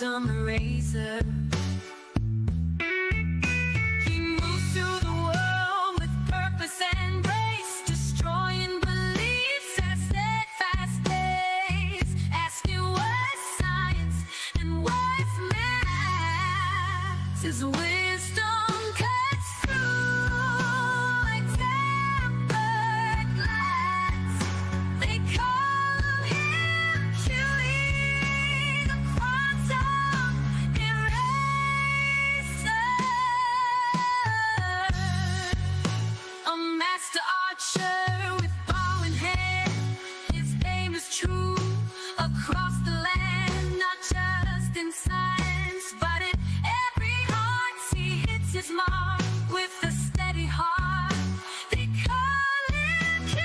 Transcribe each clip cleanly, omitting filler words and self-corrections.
quantum eraser. He moves through the world with purpose and grace, destroying beliefs at steadfast pace, asking what's science and what's math. His wisdom cuts through like tempered glass. They call him Huey, the quantum eraser. A master archer with bow in hand, his aim is true across the land, not just in science, but in every heart. He hits his mark with a steady heart. They call him Huey,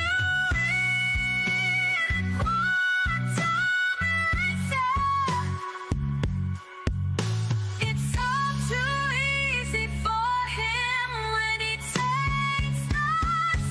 the quantum eraser. It's all too easy for him when he takes the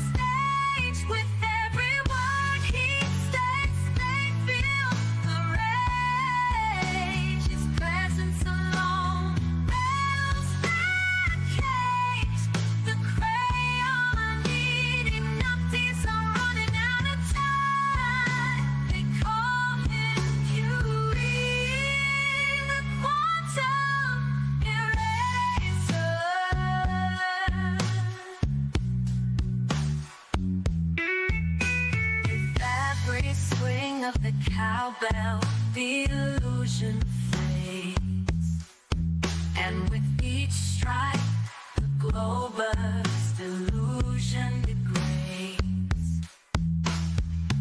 stage. With every word he states, they feel the rage. His presence alone rattles that cage. The crayon eating Numpties are running out of time. They call him Huey, the quantum eraser. With every swing of the cowbell, the illusion fades, and with each strike, the glow bursts, illusion degrades.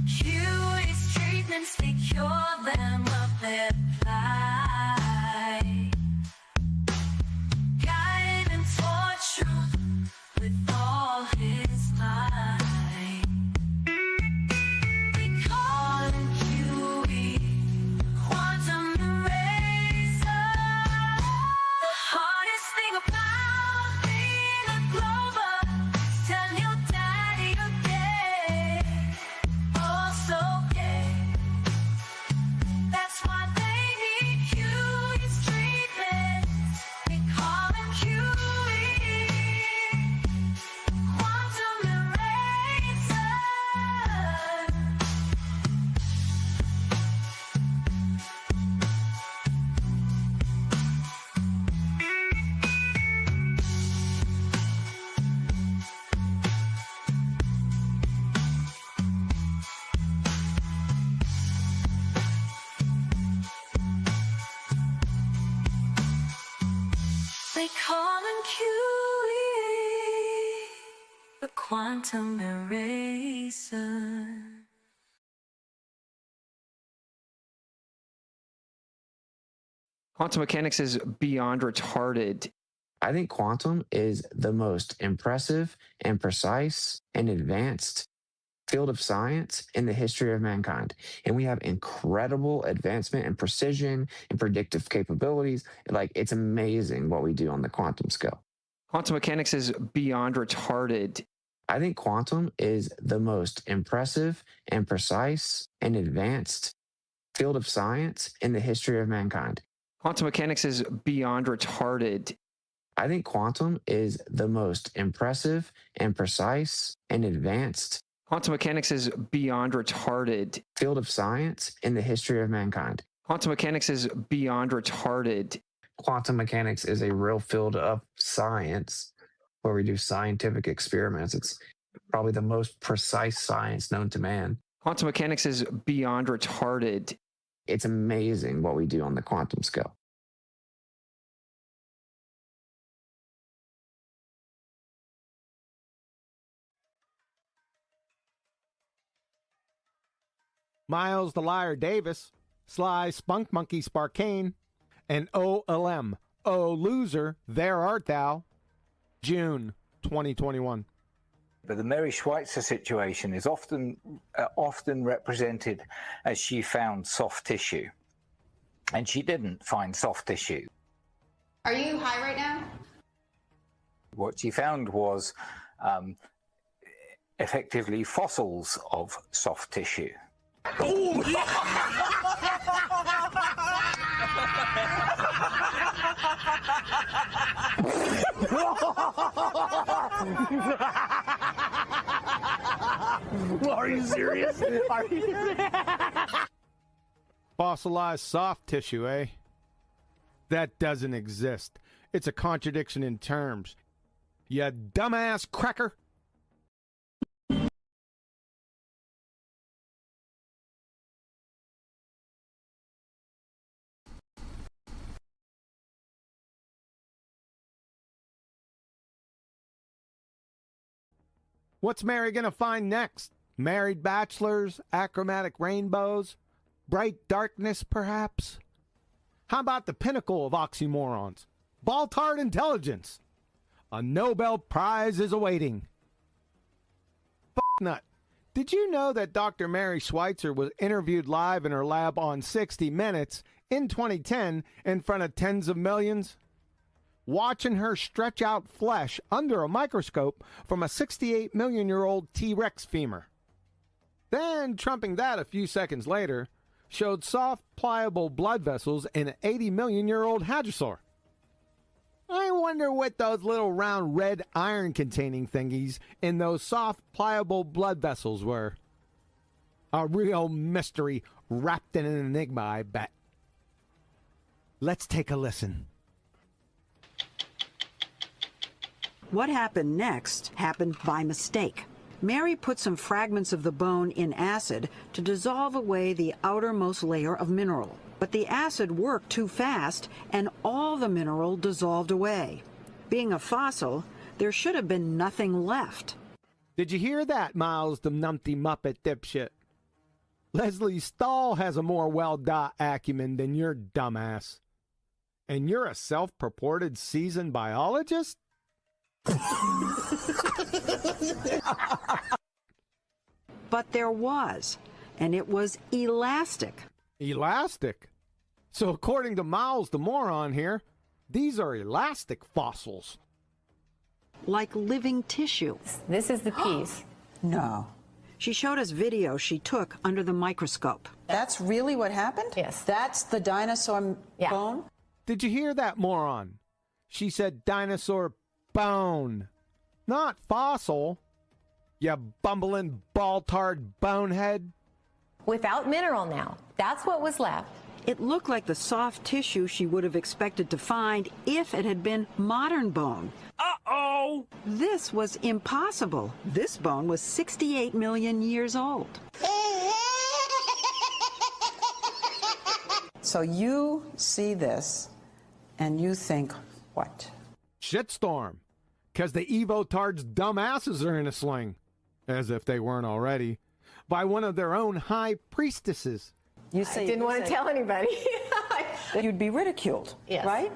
Huey's treatments, they cure them of their plight, guide them toward truth with all his might. They call him Huey, quantum eraser. The hardest thing about being a Glober is tell your daddy you're gay, oh so gay. That's why they need Huey's treatment. They call him Huey, quantum eraser. They call him Huey, the quantum eraser. Quantum mechanics is beyond retarded. I think quantum is the most impressive and precise and advanced field of science in the history of mankind. And we have incredible advancement and precision and predictive capabilities. Like, it's amazing what we do on the quantum scale. Quantum mechanics is beyond retarded. I think quantum is the most impressive and precise and advanced field of science in the history of mankind. Quantum mechanics is beyond retarded. I think quantum is the most impressive and precise and advanced Quantum mechanics is beyond retarded. field of science in the history of mankind. Quantum mechanics is beyond retarded. Quantum mechanics is a real field of science where we do scientific experiments. It's probably the most precise science known to man. Quantum mechanics is beyond retarded. It's amazing what we do on the quantum scale. Miles the Liar Davis, Sly Spunk Monkey Sparkane, and OLM, O Loser, There Art Thou, June 2021. But the Mary Schweitzer situation is often represented as she found soft tissue. And she didn't find soft tissue. Are you high right now? What she found was effectively fossils of soft tissue. Oh, yeah. Are you serious? Are you serious? Fossilized soft tissue, eh? That doesn't exist. It's a contradiction in terms. You dumbass cracker. What's Mary gonna find next? Married bachelors, achromatic rainbows, bright darkness, perhaps? How about the pinnacle of oxymorons? Ball-tard intelligence. A Nobel Prize is awaiting. Nut. Did you know that Dr. Mary Schweitzer was interviewed live in her lab on 60 Minutes in 2010 in front of tens of millions? Watching her stretch out flesh under a microscope from a 68 million-year-old T-Rex femur. Then, trumping that a few seconds later, showed soft, pliable blood vessels in an 80 million-year-old hadrosaur. I wonder what those little round red iron-containing thingies in those soft, pliable blood vessels were. A real mystery wrapped in an enigma, I bet. Let's take a listen. What happened next happened by mistake. Mary put some fragments of the bone in acid to dissolve away the outermost layer of mineral. But the acid worked too fast, and all the mineral dissolved away. Being a fossil, there should have been nothing left. Did you hear that, Miles the Numpty Muppet dipshit? Leslie Stahl has a more well-dot acumen than your dumbass. And you're a self-purported seasoned biologist? But there was, and it was elastic. Elastic? So according to Miles the moron here, these are elastic fossils. Like living tissue. This is the piece. No. She showed us video she took under the microscope. That's really what happened? Yes. That's the dinosaur bone? Did you hear that, moron? She said dinosaur bone, not fossil. You bumbling, ball-tard bonehead. Without mineral now. That's what was left. It looked like the soft tissue she would have expected to find if it had been modern bone. Uh-oh! This was impossible. This bone was 68 million years old. So you see this, and you think, what? Shitstorm. Because the Evotard's dumbasses are in a sling. As if they weren't already. By one of their own high priestesses. You say, I didn't want to tell anybody. that you'd be ridiculed, yes. Right?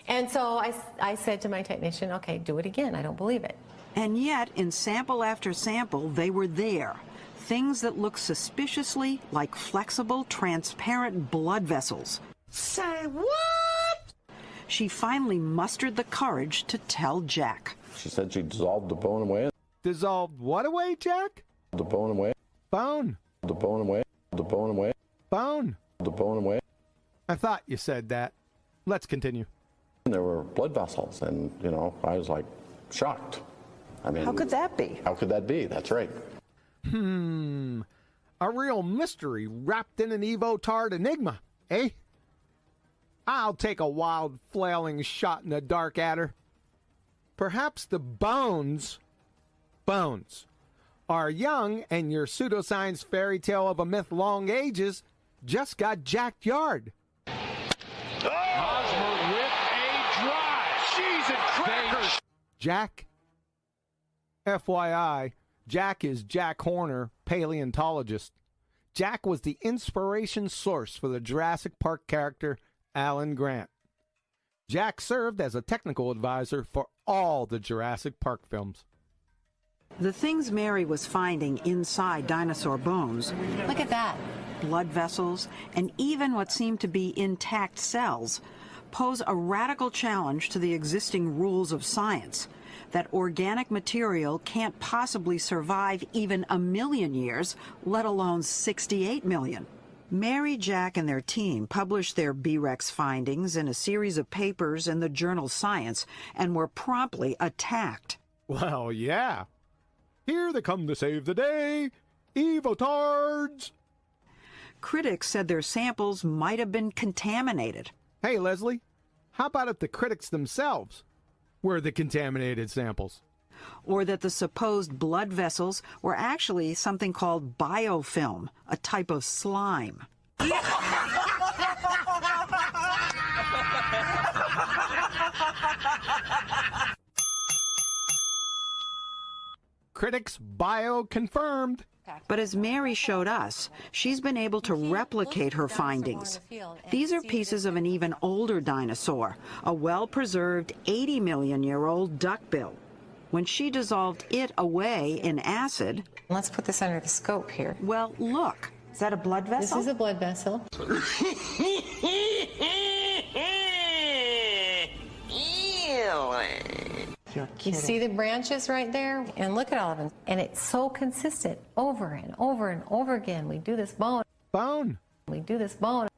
And so I said to my technician, okay, do it again. I don't believe it. And yet, in sample after sample, they were there. Things that looked suspiciously like flexible, transparent blood vessels. Say what? She finally mustered the courage to tell Jack. She said she dissolved the bone away. Dissolved what away, Jack? The bone away. Bone. The bone away. The bone away. Bone. The bone away. I thought you said that. Let's continue. And there were blood vessels, and, you know, I was like shocked. I mean, How could that be? How could that be? That's right. A real mystery wrapped in an Evotard enigma, eh? I'll take a wild, flailing shot in the dark at her. Perhaps the bones are young, and your pseudoscience fairy tale of a myth long ages just got jacked yard. Hosmer with a drive. Cheese and crackers. Jack? FYI, Jack is Jack Horner, paleontologist. Jack was the inspiration source for the Jurassic Park character Alan Grant. Jack served as a technical advisor for all the Jurassic Park films. The things Mary was finding inside dinosaur bones, Look at that. blood vessels, and even what seemed to be intact cells, pose a radical challenge to the existing rules of science, that organic material can't possibly survive even 1 million years, let alone 68 million. Mary, Jack, and their team published their B-Rex findings in a series of papers in the journal Science and were promptly attacked. Well, yeah. Here they come to save the day. Evotards! Critics said their samples might have been contaminated. Hey, Leslie, how about if the critics themselves were the contaminated samples? Or that the supposed blood vessels were actually something called biofilm, a type of slime. Critics bio confirmed. But as Mary showed us, she's been able to replicate her findings. These are pieces of an even older dinosaur, a well-preserved 80-million-year-old duckbill. When she dissolved it away in acid... Let's put this under the scope here. Well, look. Is that a blood vessel? This is a blood vessel. You see the branches right there? And look at all of them. And it's so consistent over and over and over again. We do this bone. Bone. We do this bone.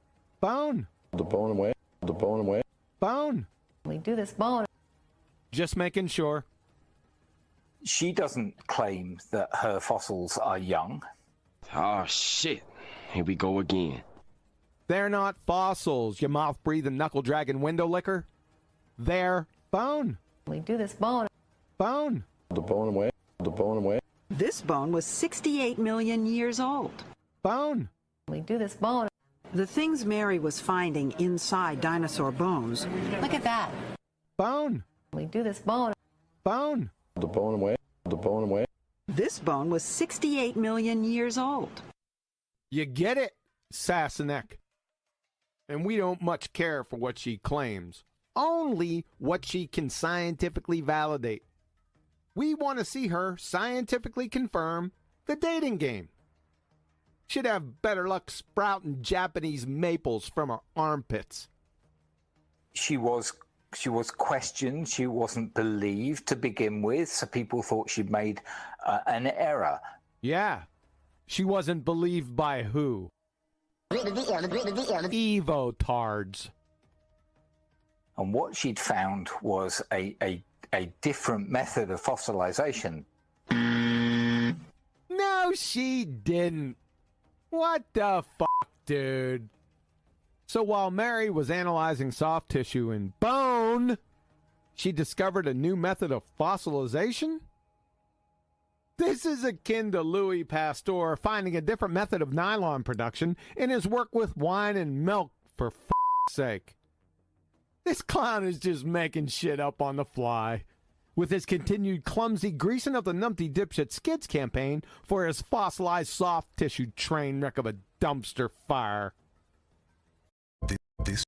Bone. The bone away. The bone away. Bone. We do this bone. Just making sure. She doesn't claim that her fossils are young. Oh, shit. Here we go again. They're not fossils, you mouth-breathing, knuckle-dragging window licker. They're bone. We do this bone. Bone. The bone away. The bone away. This bone was 68 million years old. Bone. We do this bone. The things Mary was finding inside dinosaur bones... Look at that. Bone. We do this bone. Bone. The bone away. The bone away. This bone was 68 million years old. You get it, Sassenach. And we don't much care for what she claims. Only what she can scientifically validate. We want to see her scientifically confirm the dating game. Should have better luck sprouting Japanese maples from her armpits. She was questioned. She wasn't believed to begin with, so people thought she'd made an error. Yeah. She wasn't believed by who? Evotards. And what she'd found was a different method of fossilization. No, she didn't. What the fuck, dude? So while Mary was analyzing soft tissue and bone, she discovered a new method of fossilization? This is akin to Louis Pasteur finding a different method of nylon production in his work with wine and milk, for f***'s sake. This clown is just making shit up on the fly, with his continued clumsy greasing of the Numpty Dipshit Skids campaign for his fossilized soft tissue train wreck of a dumpster fire. This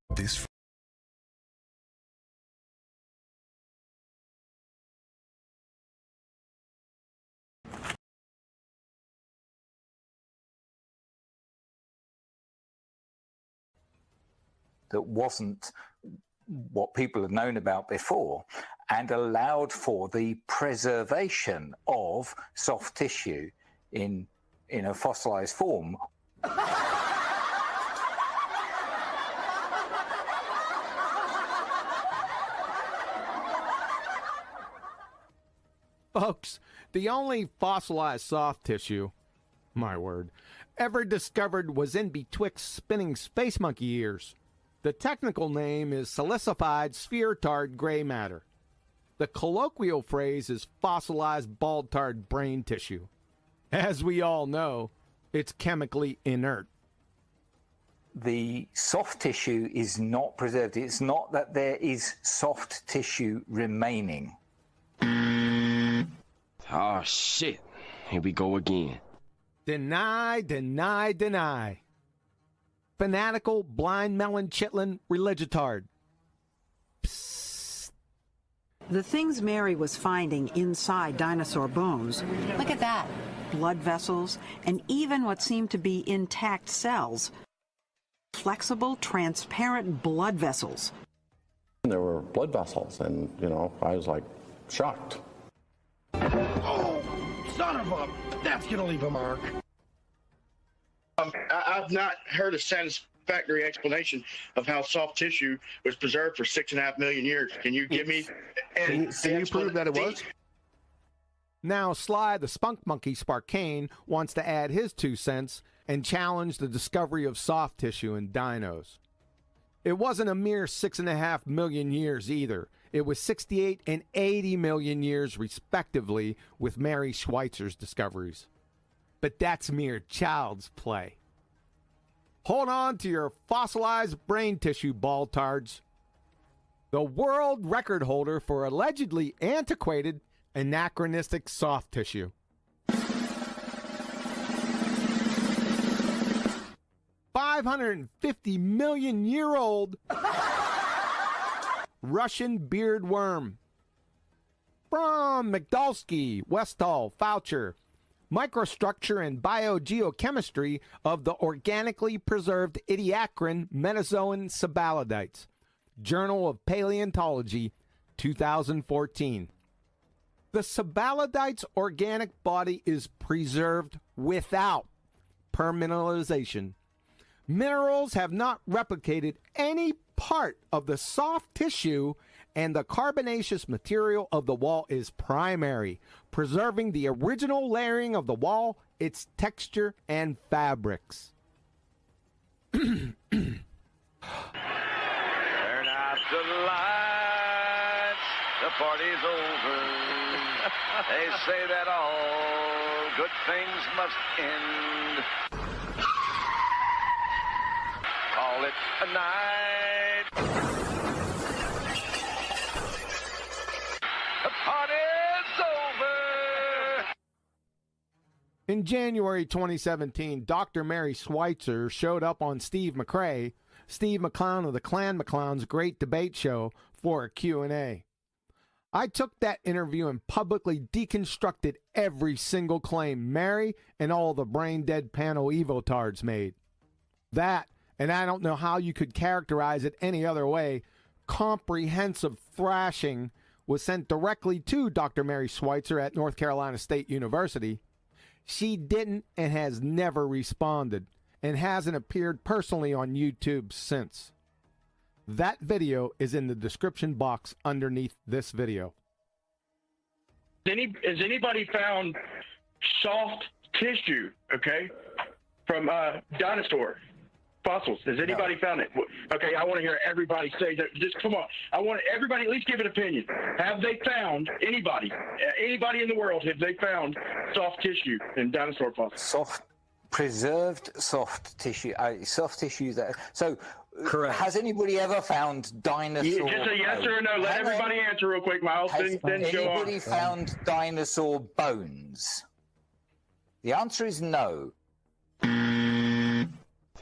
that wasn't what people had known about before, and allowed for the preservation of soft tissue in a fossilized form. Folks, the only fossilized soft tissue, my word, ever discovered was in betwixt spinning space monkey ears. The technical name is silicified sphere-tard gray matter. The colloquial phrase is fossilized bald-tard brain tissue. As we all know, it's chemically inert. The soft tissue is not preserved. It's not that there is soft tissue remaining. Oh, shit. Here we go again. Deny, deny, deny. Fanatical, blind melon chitlin religitard. Psst. The things Mary was finding inside dinosaur bones... Look at that. Blood vessels, and even what seemed to be intact cells. Flexible, transparent blood vessels. There were blood vessels, and, you know, I was like shocked. Oh, son of a... That's gonna leave a mark. I've not heard a satisfactory explanation of how soft tissue was preserved for 6.5 million years. Can you give me? Can you prove that it was? Now Sly the Spunk Monkey Sparkane wants to add his 2 cents and challenge the discovery of soft tissue in dinos. It wasn't a mere 6.5 million years either. It was 68 and 80 million years respectively with Mary Schweitzer's discoveries. But that's mere child's play. Hold on to your fossilized brain tissue, ball-tards. The world record holder for allegedly antiquated, anachronistic soft tissue. 550-million-year-old Russian beard worm. From Mcdulsky, Westall, Foucher. Microstructure and biogeochemistry of the organically preserved Ediacaran Metazoan Sabalidites. Journal of Paleontology, 2014. The Sabalidites' organic body is preserved without permineralization. Minerals have not replicated any part of the soft tissue, and the carbonaceous material of the wall is primary, preserving the original layering of the wall, its texture, and fabrics. Turn out the lights, the party's over. They say that all good things must end. Call it a night. The party's over. In January 2017, Dr. Mary Schweitzer showed up on Steve McClane of the Clan McClown's Great Debate Show for a Q&A. I took that interview and publicly deconstructed every single claim Mary and all the brain-dead panel evotards made. That, and I don't know how you could characterize it any other way, comprehensive thrashing was sent directly to Dr. Mary Schweitzer at North Carolina State University. She didn't and has never responded, and hasn't appeared personally on YouTube since. That video is in the description box underneath this video. Has anybody found soft tissue, okay, from dinosaur fossils? Has anybody found it? Okay, I want to hear everybody say that. Just come on. I want everybody at least give an opinion. Have they found anybody in the world, have they found soft tissue in dinosaur fossils? Preserved soft tissue. Soft tissue that. So, correct. Has anybody ever found dinosaur? Just a yes or a no. Let everybody answer real quick, Miles. Then go on. Has anybody found dinosaur bones? The answer is no.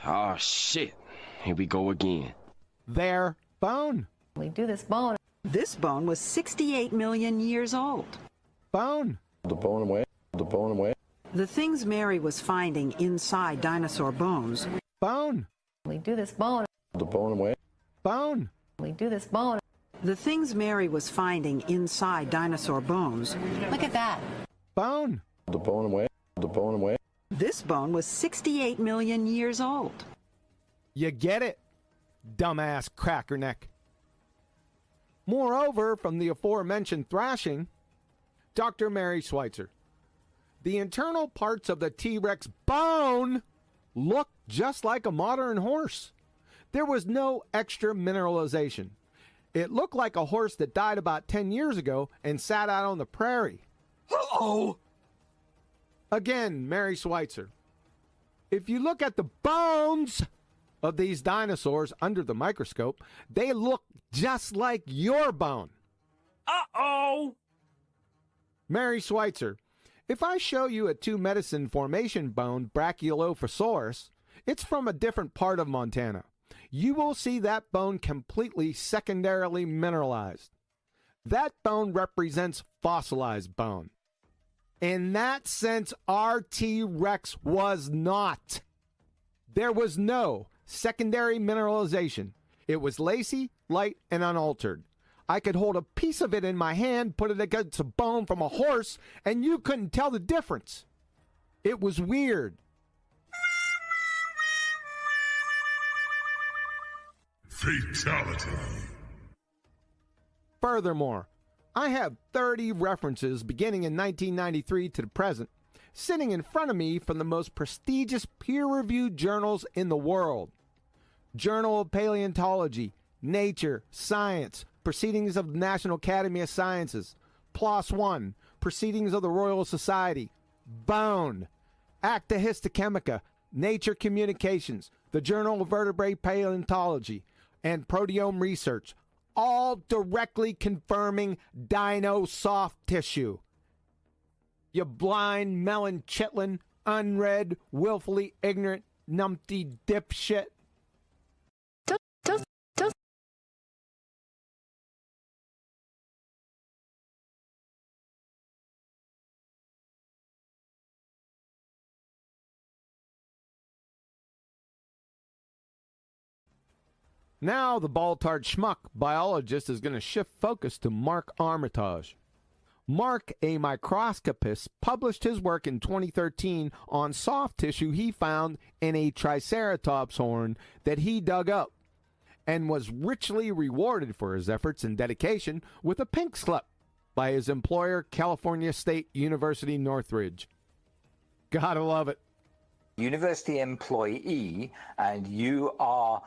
Oh, shit. Here we go again. Their bone. We do this bone. This bone was 68 million years old. Bone. The bone away. The bone away. The things Mary was finding inside dinosaur bones. Bone. We do this bone. The bone away. Bone. We do this bone. The things Mary was finding inside dinosaur bones. Look at that. Bone. The bone away. The bone away. This bone was 68 million years old. You get it, dumbass crackerneck. Moreover, from the aforementioned thrashing, Dr. Mary Schweitzer, the internal parts of the T-Rex bone look just like a modern horse. There was no extra mineralization. It looked like a horse that died about 10 years ago and sat out on the prairie. Uh-oh! Again, Mary Schweitzer, if you look at the bones of these dinosaurs under the microscope, they look just like your bone. Uh-oh! Mary Schweitzer, if I show you a two-medicine formation bone, Brachiolephosaurus, it's from a different part of Montana. You will see that bone completely secondarily mineralized. That bone represents fossilized bone. In that sense, our T-Rex was not. There was no secondary mineralization. It was lacy, light, and unaltered. I could hold a piece of it in my hand, put it against a bone from a horse, and you couldn't tell the difference. It was weird. Fatality. Furthermore, I have 30 references beginning in 1993 to the present, sitting in front of me from the most prestigious peer-reviewed journals in the world. Journal of Paleontology, Nature, Science, Proceedings of the National Academy of Sciences, PLOS One, Proceedings of the Royal Society, Bone, Acta Histochemica, Nature Communications, the Journal of Vertebrate Paleontology, and Proteome Research, all directly confirming dino soft tissue. You blind, melon chitlin, unread, willfully ignorant, numpty dipshit. Now the bald-tard schmuck biologist is going to shift focus to Mark Armitage. Mark, a microscopist, published his work in 2013 on soft tissue he found in a Triceratops horn that he dug up, and was richly rewarded for his efforts and dedication with a pink slip by his employer, California State University Northridge. Gotta love it. University employee, and you are,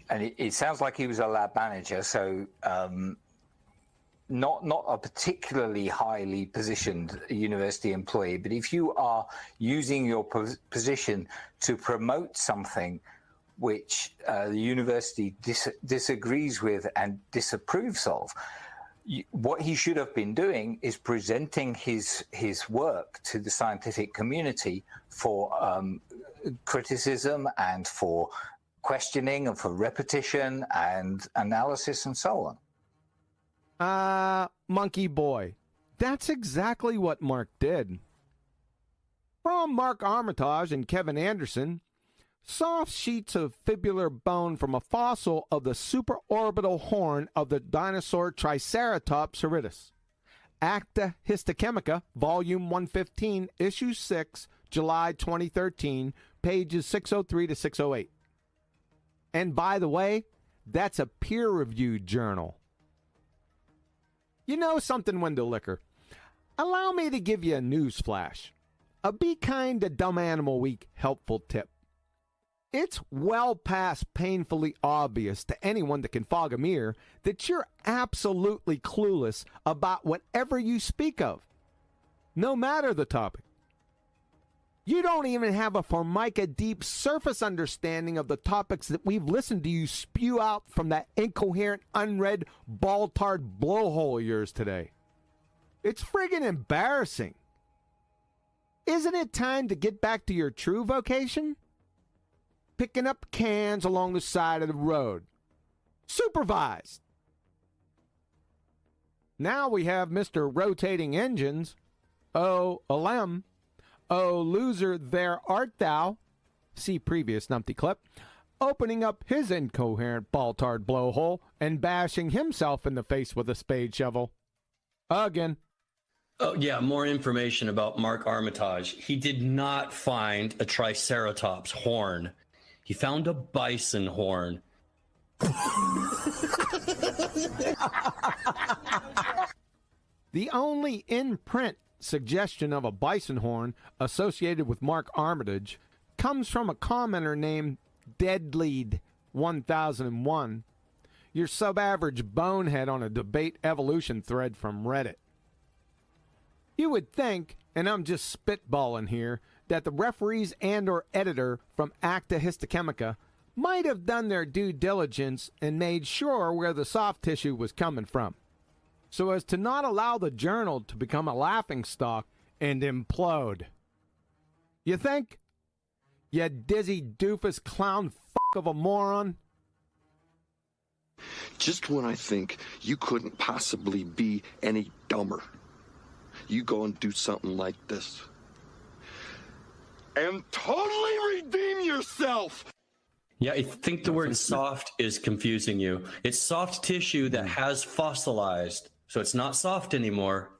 and it sounds like he was a lab manager, so not a particularly highly positioned university employee, but if you are using your position to promote something which the university disagrees with and disapproves of, what he should have been doing is presenting his work to the scientific community for criticism and for questioning and for repetition and analysis and so on. Monkey boy. That's exactly what Mark did. From Mark Armitage and Kevin Anderson, soft sheets of fibular bone from a fossil of the supraorbital horn of the dinosaur Triceratops horridus. Acta Histochemica, Volume 115, Issue 6, July 2013, pages 603 to 608. And by the way, that's a peer-reviewed journal. You know something, Wendell Licker? Allow me to give you a news flash. A Be Kind to Dumb Animal Week helpful tip. It's well past painfully obvious to anyone that can fog a mirror that you're absolutely clueless about whatever you speak of, no matter the topic. You don't even have a Formica deep surface understanding of the topics that we've listened to you spew out from that incoherent, unread, bald-tard blowhole of yours today. It's friggin' embarrassing. Isn't it time to get back to your true vocation? Picking up cans along the side of the road. Supervised. Now we have Mr. Rotating Engines. Oh, Alem. Oh, loser, there art thou. See previous Numpty clip. Opening up his incoherent ball-tard blowhole and bashing himself in the face with a spade shovel. Again. Oh, yeah, more information about Mark Armitage. He did not find a Triceratops horn. He found a bison horn. The only in-print suggestion of a bison horn associated with Mark Armitage comes from a commenter named Deadlead1001, your sub-average bonehead on a debate evolution thread from Reddit. You would think, and I'm just spitballing here, that the referees and or editor from Acta Histochemica might have done their due diligence and made sure where the soft tissue was coming from, so as to not allow the journal to become a laughingstock and implode. You think? You dizzy doofus clown fuck of a moron? Just when I think you couldn't possibly be any dumber, you go and do something like this. And totally redeem yourself! Yeah, I think the word soft is confusing you. It's soft tissue that has fossilized, so it's not soft anymore.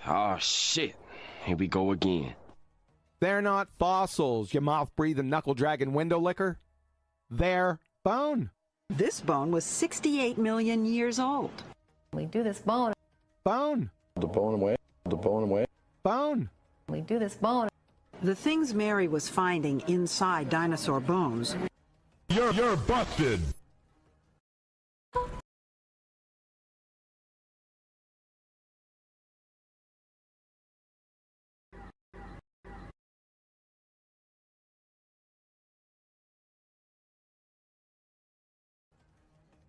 Oh, shit. Here we go again. They're not fossils, you mouth-breathing, knuckle-dragging window licker. They're bone. This bone was 68 million years old. We do this bone. Bone. The bone away. The bone away. Bone. We do this bone. The things Mary was finding inside dinosaur bones. You're busted.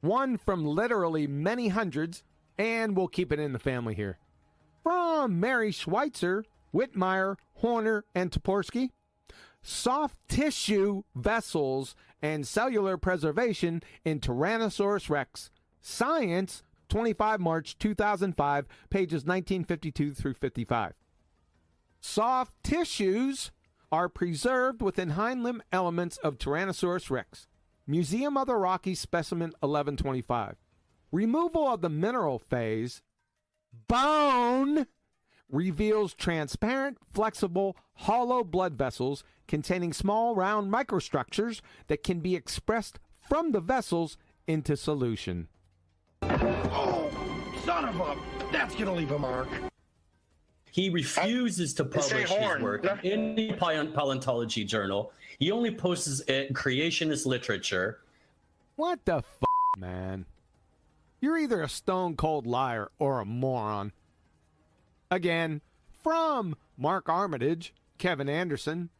One from literally many hundreds, and we'll keep it in the family here. From Mary Schweitzer, Whitmire, Horner, and Toporski. Soft tissue vessels and cellular preservation in Tyrannosaurus rex. Science, 25 March 2005, pages 1952 through 55. Soft tissues are preserved within hind limb elements of Tyrannosaurus rex. Museum of the Rockies, specimen 1125. Removal of the mineral phase, bone, reveals transparent, flexible, hollow blood vessels containing small, round microstructures that can be expressed from the vessels into solution. Oh, son of a... That's gonna leave a mark. He refuses to publish his work in the paleontology journal. He only posts it in creationist literature. What the f***, man? You're either a stone-cold liar or a moron. Again, from Mark Armitage, Kevin Anderson,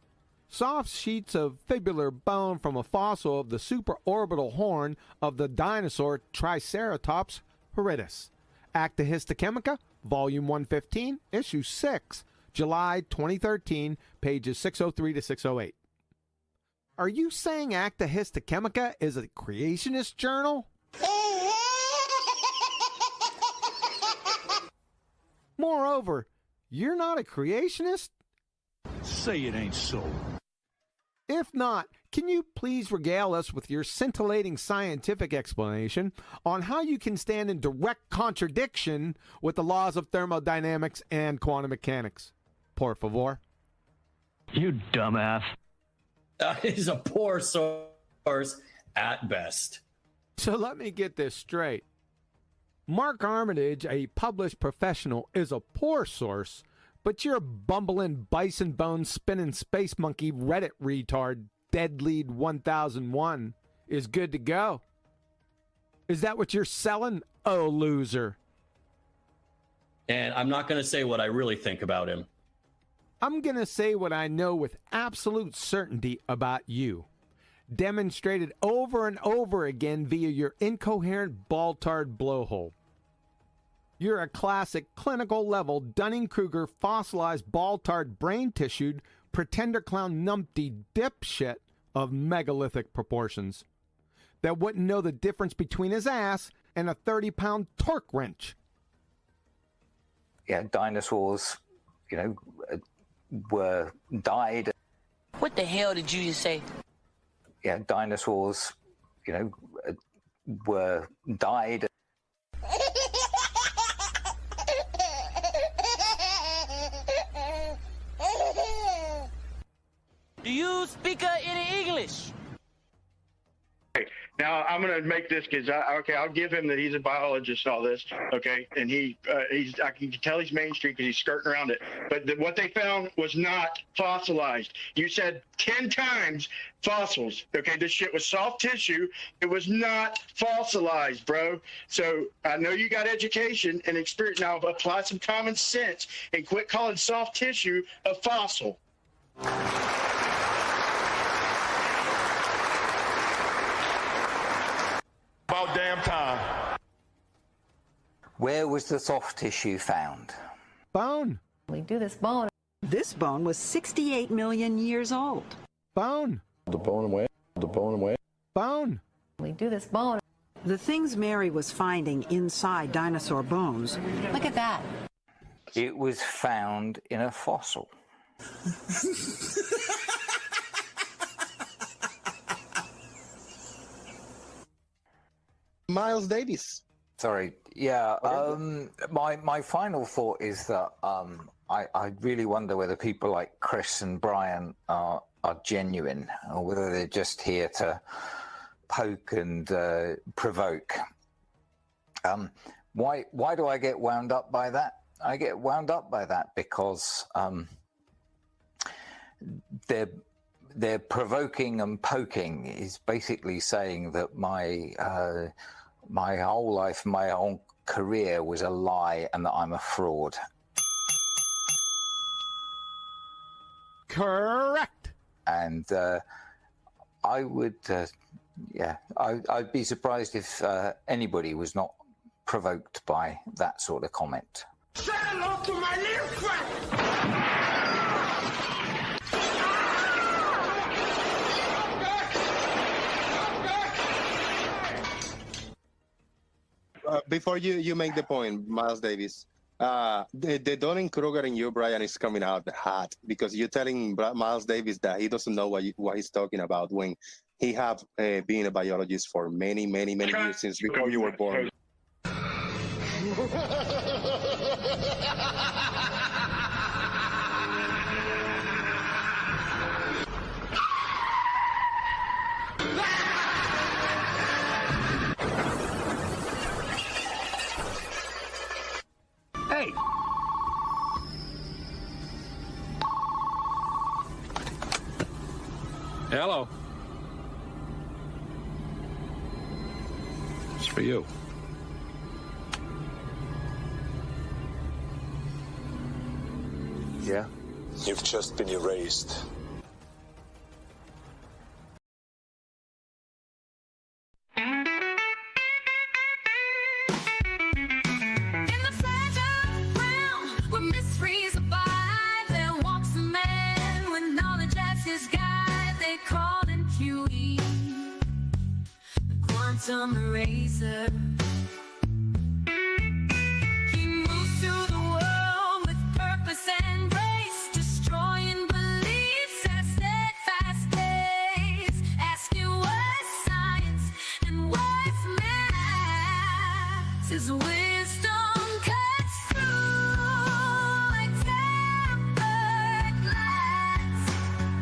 soft sheets of fibular bone from a fossil of the supraorbital horn of the dinosaur Triceratops horridus. Acta Histochemica, Volume 115, Issue 6, July 2013, pages 603 to 608. Are you saying Acta Histochemica is a creationist journal? Moreover, you're not a creationist? Say it ain't so. If not, can you please regale us with your scintillating scientific explanation on how you can stand in direct contradiction with the laws of thermodynamics and quantum mechanics? Por favor. You dumbass. That is a poor source at best. So let me get this straight. Mark Armitage, a published professional, is a poor source, but you're a bumbling bison bone spinning space monkey Reddit retard dead lead 1001 is good to go. Is that what you're selling? Oh, loser. And I'm not going to say what I really think about him. I'm going to say what I know with absolute certainty about you. Demonstrated over and over again via your incoherent ball-tard blowhole. You're a classic clinical level Dunning-Kruger fossilized ball-tard brain-tissued pretender clown numpty dipshit of megalithic proportions that wouldn't know the difference between his ass and a 30-pound torque wrench. Yeah, dinosaurs, were died. What the hell did you just say? Yeah, dinosaurs, were died. Do you speak any English? Now I'm going to make this because I'll give him that he's a biologist and all this, okay? And I can tell he's mainstream because he's skirting around it. But what they found was not fossilized. You said 10 times fossils, okay? This shit was soft tissue. It was not fossilized, bro. So I know you got education and experience. Now apply some common sense and quit calling soft tissue a fossil. About damn time. Where was the soft tissue found? Bone. We do this bone. This bone was 68 million years old. Bone. The bone away. The bone away. Bone. We do this bone. The things Mary was finding inside dinosaur bones. Look at that. It was found in a fossil. Miles Davis. Sorry. Yeah. My final thought is that I really wonder whether people like Chris and Brian are genuine, or whether they're just here to poke and provoke. Why do I get wound up by that? I get wound up by that because they're provoking and poking is basically saying that my whole life, my whole career was a lie and that I'm a fraud. Correct. And I would, I'd be surprised if anybody was not provoked by that sort of comment. Say hello to my little friend! Before you make the point, Miles Davis, the Dunning-Kruger in you, Brian, is coming out hot because you're telling Miles Davis that he doesn't know what he's talking about when he have been a biologist for many years since before you were born. Hey! Hello. It's for you. Yeah. You've just been erased. Eraser. He moves through the world with purpose and grace, destroying beliefs at steadfast pace, asking what's science and what's math. His wisdom cuts through like tempered glass.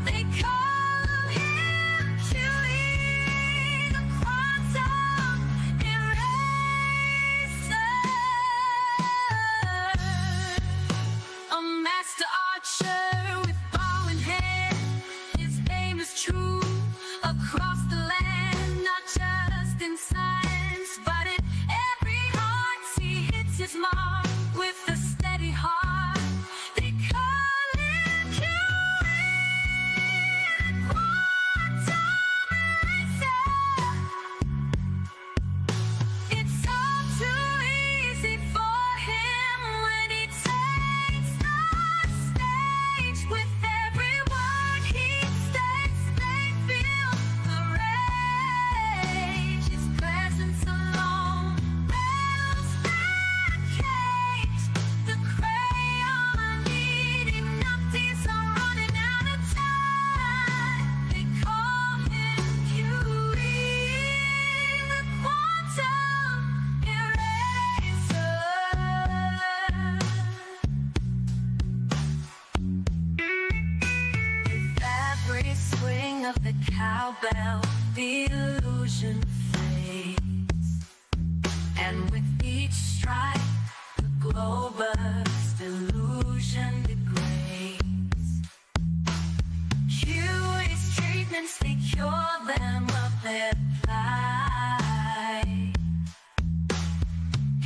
They call him Huey, the quantum eraser. A master archer with bow in hand, his aim is true across the land, not just in science, but in every heart. He hits his mark with a steady heart. They call him Huey, the quantum eraser. It's all too easy for him when he takes the stage. With every word he states, they feel the rage. His presence alone rattles that cage. The crayon-eating numpties are running out of time. They call him Huey, the quantum eraser. With every swing of the cowbell, the illusion fades, and with each strike, the glow-burst illusion degrades. Huey's treatments, they cure them of their plight,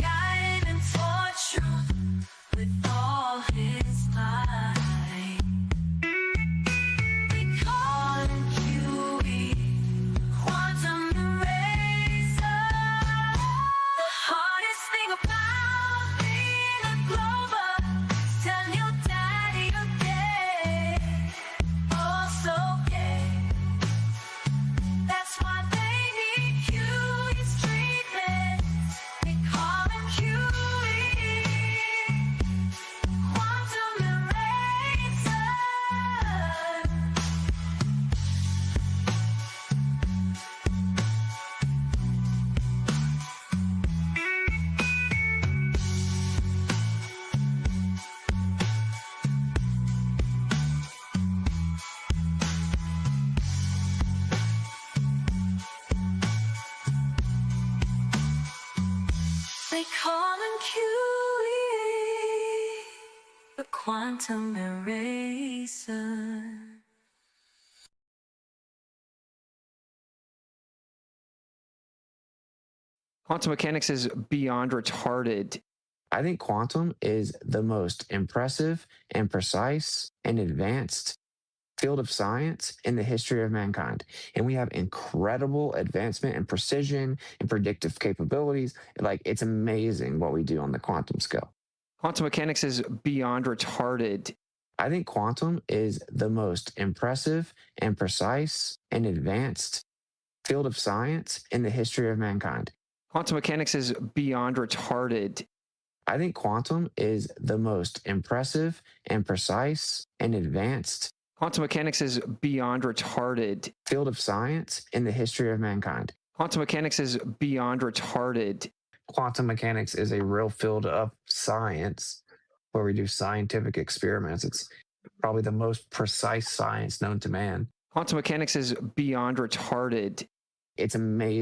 guide them toward truth with all his might. They call him Huey, quantum eraser. The hardest thing about being a Glover is tell your daddy you're gay, oh so gay. That's why they need They call him QE, the quantum eraser. Quantum mechanics is beyond retarded. I think quantum is the most impressive and precise and advanced field of science in the history of mankind. And we have incredible advancement and precision and predictive capabilities. Like, it's amazing what we do on the quantum scale. Quantum mechanics is beyond retarded. I think quantum is the most impressive and precise and advanced field of science in the history of mankind. Quantum mechanics is beyond retarded. I think quantum is the most impressive and precise and advanced quantum mechanics is beyond retarded field of science in the history of mankind. Quantum mechanics is beyond retarded. Quantum mechanics is a real field of science where we do scientific experiments. It's probably the most precise science known to man. Quantum mechanics is beyond retarded. It's amazing.